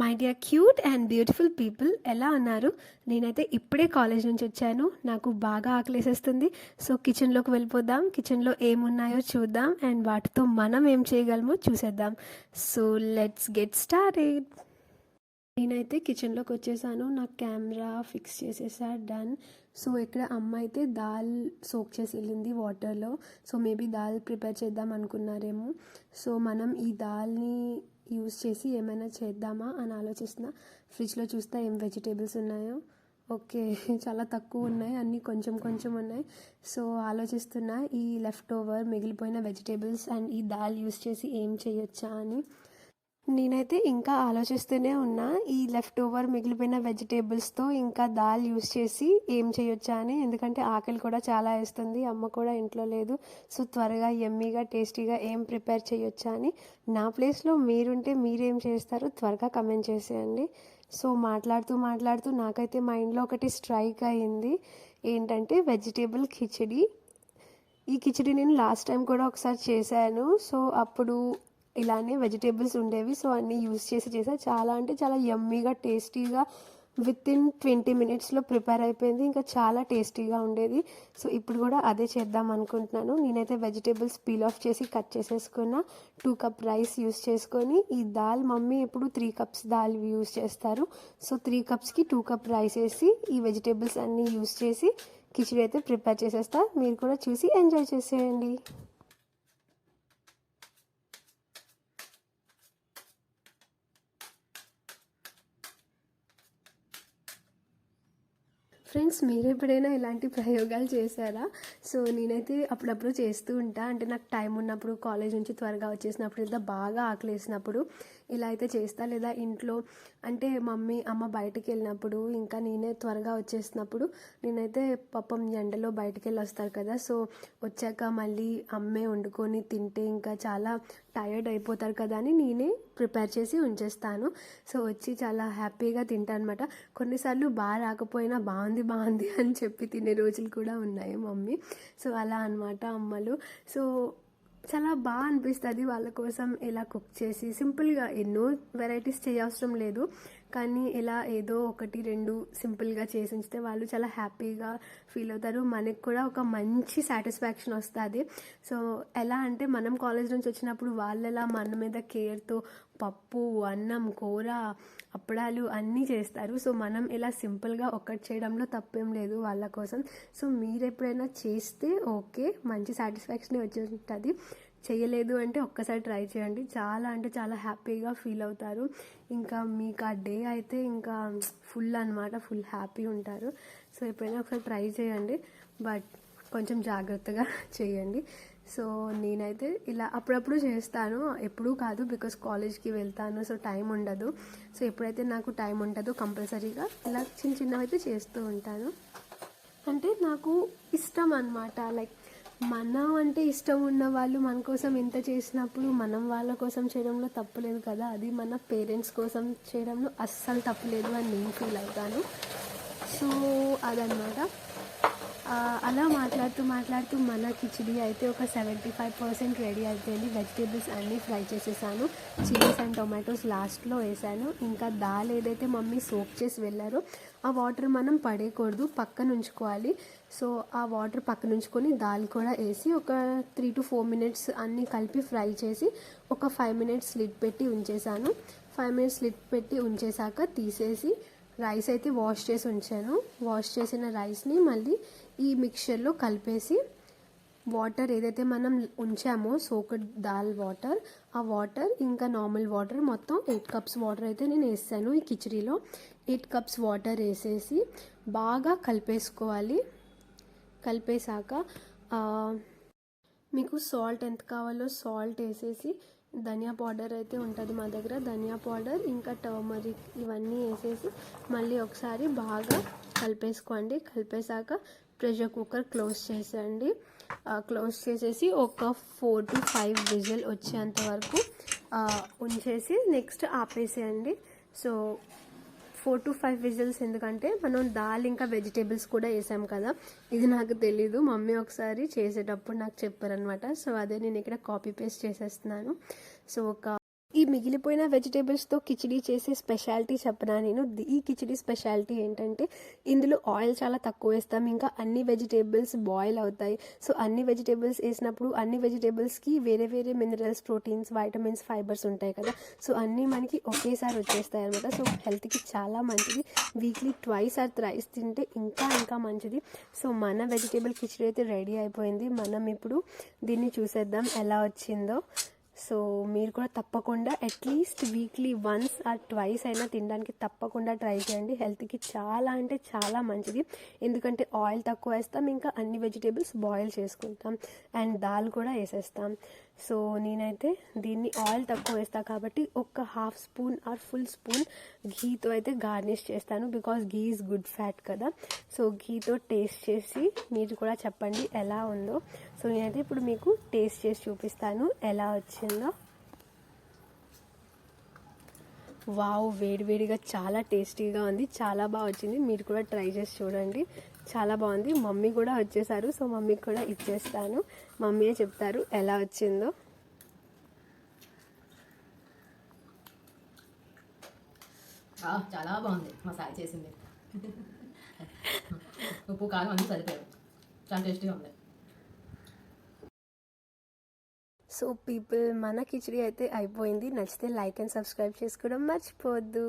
My dear cute and beautiful people, ఎలా ఉన్నారు? నేనైతే ఇప్పుడే కాలేజ్ నుంచి వచ్చాను. నాకు బాగా ఆకలేసేస్తుంది. సో కిచెన్లోకి వెళ్ళిపోదాం. కిచెన్లో ఏమున్నాయో చూద్దాం అండ్ వాటితో మనం ఏం చేయగలమో చూసేద్దాం. So let's get started. నేనైతే కిచెన్లోకి వచ్చేసాను. నా కెమెరా ఫిక్స్ చేసేసా, డన్. సో ఇక్కడ అమ్మ అయితే దాల్ సోక్ చేసి వెళ్ళింది వాటర్లో. సో మేబీ దాల్ ప్రిపేర్ చేద్దాం అనుకున్నారేమో. సో మనం ఈ దాల్ని యూస్ చేసి ఏమైనా చేద్దామా అని ఆలోచిస్తున్నా. ఫ్రిడ్జ్లో చూస్తే ఏం వెజిటేబుల్స్ ఉన్నాయో. ఓకే, చాలా తక్కువ ఉన్నాయి, అన్నీ కొంచెం కొంచెం ఉన్నాయి. సో ఆలోచిస్తున్నా ఈ లెఫ్ట్ ఓవర్ మిగిలిపోయిన వెజిటేబుల్స్ అండ్ ఈ దాల్ యూస్ చేసి ఏం చేయొచ్చా అని. నేనైతే ఇంకా ఆలోచిస్తూనే ఉన్నా ఈ లెఫ్ట్ ఓవర్ మిగిలిపోయిన వెజిటేబుల్స్తో ఇంకా దాల్ యూస్ చేసి ఏం చేయొచ్చా అని. ఎందుకంటే ఆకలి కూడా చాలా వేస్తుంది, అమ్మ కూడా ఇంట్లో లేదు. సో త్వరగా యమ్మీగా టేస్టీగా ఏం ప్రిపేర్ చేయొచ్చా అని. నా ప్లేస్లో మీరుంటే మీరేం చేస్తారు త్వరగా కమెంట్ చేసేయండి. సో మాట్లాడుతూ నాకైతే మైండ్లో ఒకటి స్ట్రైక్ అయింది. ఏంటంటే వెజిటేబుల్ కిచిడి. ఈ కిచిడి నేను లాస్ట్ టైం కూడా ఒకసారి చేశాను. సో అప్పుడు ఇలానే వెజిటేబుల్స్ ఉండేవి. సో అన్నీ యూస్ చేసి చేసా. చాలా అంటే చాలా యమ్మీగా టేస్టీగా విత్ ఇన్ 20 minutesలో ప్రిపేర్ అయిపోయింది. ఇంకా చాలా టేస్టీగా ఉండేది. సో ఇప్పుడు కూడా అదే చేద్దాం అనుకుంటున్నాను. నేనైతే వెజిటేబుల్స్ పీల్ ఆఫ్ చేసి కట్ చేసేసుకున్న. 2 cup రైస్ యూస్ చేసుకొని ఈ దాల్ మమ్మీ ఇప్పుడు 3 cups దాల్ యూస్ చేస్తారు. సో 3 cupsకి 2 cup రైస్ వేసి ఈ వెజిటేబుల్స్ అన్నీ యూస్ చేసి కిచిడి అయితే ప్రిపేర్ చేసేస్తా. మీరు కూడా చూసి ఎంజాయ్ చేసేయండి. ఫ్రెండ్స్, మీరు ఎప్పుడైనా ఇలాంటి ప్రయోగాలు చేశారా? సో నేనైతే అప్పుడప్పుడు చేస్తూ ఉంటా. అంటే నాకు టైం ఉన్నప్పుడు, కాలేజ్ నుంచి త్వరగా వచ్చేసినప్పుడు, లేదా బాగా ఆకలేసినప్పుడు ఇలా అయితే చేస్తా. లేదా ఇంట్లో అంటే అమ్మ బయటికి వెళ్ళినప్పుడు, ఇంకా నేనే త్వరగా వచ్చేసినప్పుడు నేనైతే పాపం ఎండలో బయటికి వెళ్ళి వస్తారు కదా. సో వచ్చాక మళ్ళీ అమ్మే వండుకొని తింటే ఇంకా చాలా టైర్డ్ అయిపోతారు కదా అని నేనే ప్రిపేర్ చేసి ఉంచేస్తాను. సో వచ్చి చాలా హ్యాపీగా తింటాను అనమాట. కొన్నిసార్లు బాగా రాకపోయినా బాగుంది అని చెప్పి తినే రోజులు కూడా ఉన్నాయి మమ్మీ. సో అలా అనమాట అమ్మలు. సో చాలా బాగా అనిపిస్తుంది వాళ్ళ కోసం ఇలా కుక్ చేసి. సింపుల్గా ఎన్నో వెరైటీస్ చేయవసరం లేదు, కానీ ఇలా ఏదో 1-2 సింపుల్గా చేసి ఉంచితే వాళ్ళు చాలా హ్యాపీగా ఫీల్ అవుతారు. మనకి కూడా ఒక మంచి సాటిస్ఫాక్షన్ వస్తుంది. సో ఎలా అంటే మనం కాలేజ్ నుంచి వచ్చినప్పుడు వాళ్ళు ఎలా మన మీద కేర్తో పప్పు, అన్నం, కూర, అప్పడాలు అన్నీ చేస్తారు. సో మనం ఇలా సింపుల్గా ఒక్కటి చేయడంలో తప్పేం లేదు వాళ్ళ కోసం. సో మీరు ఎప్పుడైనా చేస్తే ఓకే, మంచి సాటిస్ఫాక్షన్ వచ్చి ఉంటుంది. చేయలేదు అంటే ఒక్కసారి ట్రై చేయండి. చాలా అంటే చాలా హ్యాపీగా ఫీల్ అవుతారు. ఇంకా మీకు ఆ డే అయితే ఇంకా ఫుల్ అనమాట, ఫుల్ హ్యాపీ ఉంటారు. సో ఎప్పుడైనా ఒకసారి ట్రై చేయండి, బట్ కొంచెం జాగ్రత్తగా చేయండి. సో నేనైతే ఇలా అప్పుడప్పుడు చేస్తాను, ఎప్పుడూ కాదు, బికాస్ కాలేజ్కి వెళ్తాను. సో టైం ఉండదు. సో ఎప్పుడైతే నాకు టైం ఉంటుందో కంపల్సరీగా ఇలా చిన్నవి అయితే చేస్తూ ఉంటాను. అంటే నాకు ఇష్టం అనమాట. లైక్ మనం అంటే ఇష్టం ఉన్న వాళ్ళు మన కోసం ఎంత చేసినప్పుడు మనం వాళ్ళ కోసం చేయడంలో తప్పులేదు కదా. అది మన పేరెంట్స్ కోసం చేయడంలో అస్సలు తప్పులేదు అని నేను ఫీల్ అవుతాను. సో అదనమాట. అలా మాట్లాడుతూ మన కిచిడి అయితే ఒక 75% రెడీ అయిపోయింది. వెజిటేబుల్స్ అన్నీ ఫ్రై చేసేసాను. చిల్లీస్ అండ్ టొమాటోస్ లాస్ట్లో వేసాను. ఇంకా దాల్ ఏదైతే మమ్మీ సోక్ చేసి వెళ్ళారో ఆ వాటర్ మనం పడేయకూడదు, పక్కన ఉంచుకోవాలి. సో ఆ వాటర్ పక్కన ఉంచుకొని దాల్ కూడా వేసి ఒక 3 to 4 minutes అన్నీ కలిపి ఫ్రై చేసి ఒక 5 minutes లిడ్ పెట్టి ఉంచేసాను. 5 minutes లిడ్ పెట్టి ఉంచేసాక తీసేసి రైస్ అయితే వాష్ చేసి ఉంచాను. వాష్ చేసిన రైస్ని మళ్ళీ ఈ మిక్చర్లో కలిపేసి వాటర్ ఏదైతే మనం ఉంచామో సోక్డ్ దాల్ వాటర్, ఆ వాటర్ ఇంకా నార్మల్ వాటర్ మొత్తం 8 cups వాటర్ అయితే నేను వేసాను. ఈ కిచిడీలో 8 cups వాటర్ వేసేసి బాగా కలిపేసుకోవాలి. కలిపేశాక మీకు సాల్ట్ ఎంత కావాలో సాల్ట్ వేసేసి, ధనియా పౌడర్ అయితే ఉంటుంది మా దగ్గర, ధనియా పౌడర్ ఇంకా టర్మరిక్ ఇవన్నీ వేసేసి మళ్ళీ ఒకసారి బాగా కలిపేసుకోండి. కలిపేశాక ప్రెషర్ కుక్కర్ క్లోజ్ చేసేయండి. క్లోజ్ చేసేసి ఒక 4 to 5 విజిల్ వచ్చేంత వరకు ఉంచేసి నెక్స్ట్ ఆపేసేయండి. సో 4 to 5 విజిల్స్, ఎందుకంటే మనం దాల్ ఇంకా వెజిటేబుల్స్ కూడా వేసాం కదా. ఇది నాకు తెలీదు, మమ్మీ ఒకసారి చేసేటప్పుడు నాకు చెప్పారనమాట. సో అదే నేను ఇక్కడ కాపీ పేస్ట్ చేసేస్తున్నాను. సో ఈ మిగిలిపోయిన వెజిటేబుల్స్తో కిచిడి చేసే స్పెషాలిటీ చెప్పనా నేను. ఈ కిచిడి స్పెషాలిటీ ఏంటంటే ఇందులో ఆయిల్ చాలా తక్కువ వేస్తాం, ఇంకా అన్ని వెజిటేబుల్స్ బాయిల్ అవుతాయి. సో అన్ని వెజిటేబుల్స్ వేసినప్పుడు అన్ని వెజిటేబుల్స్కి వేరే వేరే మినరల్స్, ప్రోటీన్స్, వైటమిన్స్, ఫైబర్స్ ఉంటాయి కదా. సో అన్నీ మనకి ఒకేసారి వచ్చేస్తాయి అనమాట. సో హెల్త్కి చాలా మంచిది. వీక్లీ 2 or 3 తింటే ఇంకా ఇంకా మంచిది. సో మన వెజిటేబుల్ కిచిడి అయితే రెడీ అయిపోయింది. మనం ఇప్పుడు దీన్ని చూసేద్దాం ఎలా వచ్చిందో. సో మీరు కూడా తప్పకుండా అట్లీస్ట్ వీక్లీ 1 or 2 అయినా తినడానికి తప్పకుండా ట్రై చేయండి. హెల్త్కి చాలా అంటే చాలా మంచిది. ఎందుకంటే ఆయిల్ తక్కువ వేస్తాం, ఇంకా అన్ని వెజిటేబుల్స్ బాయిల్ చేసుకుంటాం, అండ్ దాల్ కూడా వేసేస్తాం. సో నేనైతే దీన్ని ఆయిల్ తక్కువ వేస్తాను కాబట్టి ఒక 1/2 స్పూన్ ఆర్ ఫుల్ స్పూన్ ఘీతో అయితే గార్నిష్ చేస్తాను. Because ghee is good fat కదా. సో ఘీతో టేస్ట్ చేసి మీరు కూడా చెప్పండి ఎలా ఉందో. సో నేనైతే ఇప్పుడు మీకు టేస్ట్ చేసి చూపిస్తాను ఎలా వచ్చిందో. వావ్, వేడివేడిగా చాలా టేస్టీగా ఉంది, చాలా బాగా వచ్చింది. మీరు కూడా ట్రై చేసి చూడండి, చాలా బాగుంది. మమ్మీ కూడా వచ్చేసారు, సో మమ్మీకి కూడా ఇచ్చేస్తాను. మమ్మీయే చెప్తారు ఎలా వచ్చిందో. చాలా బాగుంది మా సాయి చేసింది. ఉప్పు కారం అన్నీ సరిపోయారు, చాలా టేస్టీగా ఉంది. సో పీపుల్, మన కిచిడి అయితే అయిపోయింది. నచ్చితే లైక్ అండ్ సబ్స్క్రైబ్ చేసుకోవడం మర్చిపోవద్దు.